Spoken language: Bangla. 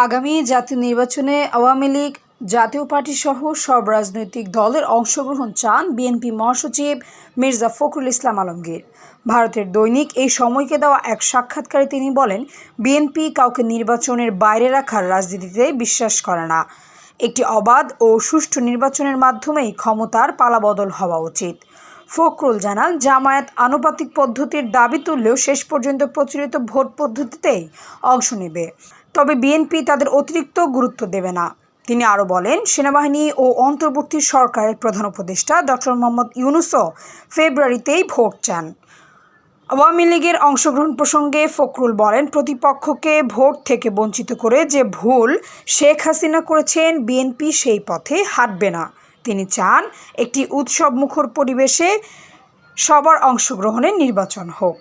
আগামী জাতীয় নির্বাচনে আওয়ামী লীগ জাতীয় পার্টি সহ সব রাজনৈতিক দলের অংশগ্রহণ চান বিএনপি মহাসচিব মির্জা ফখরুল ইসলাম আলমগীর। ভারতের দৈনিক এই সময়কে দেওয়া এক সাক্ষাৎকারে তিনি বলেন, বিএনপি কাউকে নির্বাচনের বাইরে রাখার রাজনীতিতে বিশ্বাস করে না। একটি অবাধ ও সুষ্ঠু নির্বাচনের মাধ্যমেই ক্ষমতার পালাবদল হওয়া উচিত। ফখরুল জানান, জামায়াত আনুপাতিক পদ্ধতির দাবি তুললেও শেষ পর্যন্ত প্রচলিত ভোট পদ্ধতিতেই অংশ নেবে, তবে বিএনপি তাদের অতিরিক্ত গুরুত্ব দেবে না। তিনি আরও বলেন, সেনাবাহিনী ও অন্তর্বর্তী সরকারের প্রধান উপদেষ্টা ডক্টর মোহাম্মদ ইউনূসও ফেব্রুয়ারিতেই ভোট চান। আওয়ামী লীগের অংশগ্রহণ প্রসঙ্গে ফখরুল বলেন, প্রতিপক্ষকে ভোট থেকে বঞ্চিত করে যে ভুল শেখ হাসিনা করেছেন, বিএনপি সেই পথে হাঁটবে না। তিনি চান একটি উৎসবমুখর পরিবেশে সবার অংশগ্রহণে নির্বাচন হোক।